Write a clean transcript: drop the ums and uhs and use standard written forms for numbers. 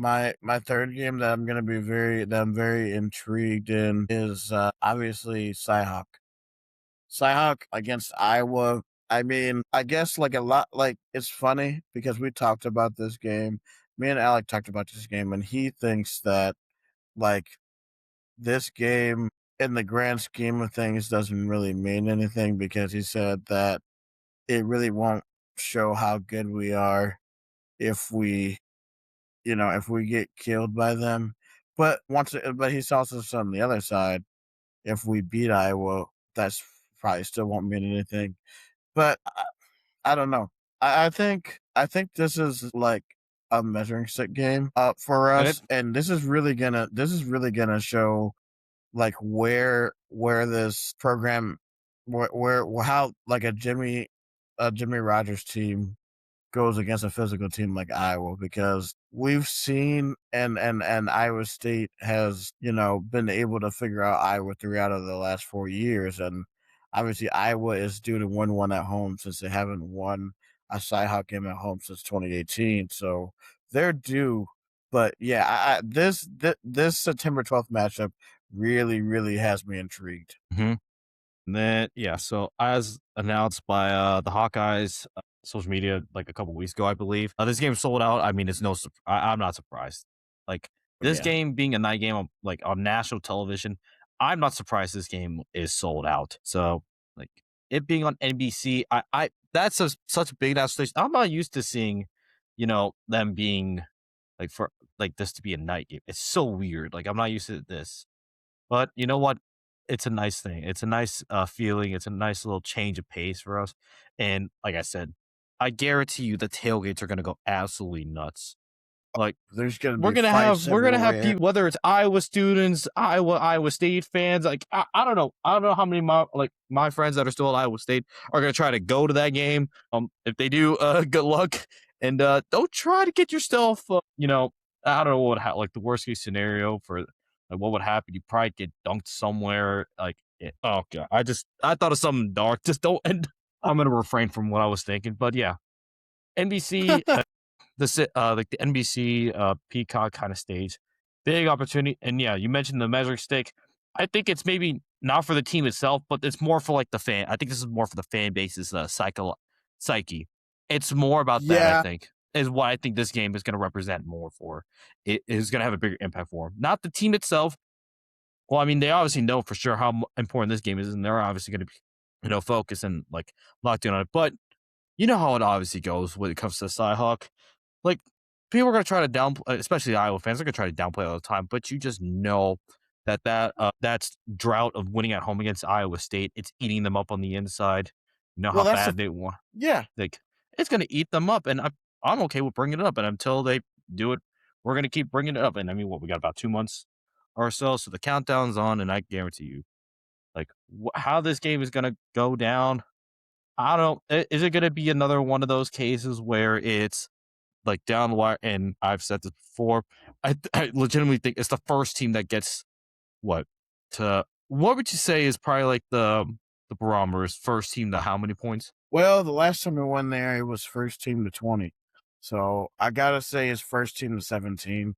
My third game that I'm very intrigued in is obviously Cyhawk. Cyhawk against Iowa. I mean, I guess like a lot like it's funny because we talked about this game. Me and Alec talked about this game, and he thinks that like this game in the grand scheme of things doesn't really mean anything because he said that it really won't show how good we are if we, if we get killed by them. But he's also said on the other side, if we beat Iowa, that's probably still won't mean anything. But I don't know. I think this is like a measuring stick game for And it us, and this is really gonna show like where this program where how like a Jimmy Rogers team goes against a physical team like Iowa because we've seen and Iowa State has, been able to figure out Iowa 3 out of the last 4 years. And obviously Iowa is due to win one at home since they haven't won a Cyhawk game at home since 2018. So they're due. But yeah, this September 12th matchup really, really has me intrigued. mhm. And then yeah, so as announced by the Hawkeyes social media like a couple weeks ago, I believe this game sold out. I mean, it's no, I'm not surprised. Like this Yeah. game being a night game on like on national television, I'm not surprised this game is sold out. So like it being on NBC, I that's such a big national station. I'm not used to seeing, them being like for like this to be a night game. It's so weird. Like I'm not used to this. But you know what? It's a nice thing. It's a nice feeling. It's a nice little change of pace for us. And like I said, I guarantee you the tailgates are going to go absolutely nuts. Like There's gonna we're be gonna have fights we're gonna have everywhere. people, whether it's Iowa students, Iowa State fans. Like I don't know. I don't know how many my friends that are still at Iowa State are gonna try to go to that game. If they do, good luck. And don't try to get yourself. I don't know what would like the worst case scenario for like what would happen. You probably get dunked somewhere. Like oh god, I thought of something dark. Just don't. And I'm gonna refrain from what I was thinking. But yeah, NBC like the NBC Peacock kind of stage, big opportunity. And yeah, you mentioned the measuring stick. I think it's maybe not for the team itself, but it's more for like the fan. I think this is more for the fan base's psyche. It's more about that. I Yeah. think is what I think this game is going to represent more for. It is going to have a bigger impact for them, not the team itself. Well, I mean, they obviously know for sure how important this game is, and they're obviously going to be, focused and like locked in on it. But you know how it obviously goes when it comes to Cyhawk. Like people are going to try to downplay, especially Iowa fans are going to try to downplay all the time. But you just know that's drought of winning at home against Iowa State. It's eating them up on the inside. You know Well, how that's the bad they want. yeah. Like it's going to eat them up, and I'm okay with bringing it up. And until they do it, we're going to keep bringing it up. And I mean, what we got about 2 months or so the countdown's on, and I guarantee you, like how this game is going to go down. I don't. Is it going to be another one of those cases where it's like down the wire? And I've said this before. I legitimately think it's the first team that gets what to. What would you say is probably like the barometer is first team to how many points? Well, the last time we won there, it was first team to 20. So I gotta say it's first team to 17.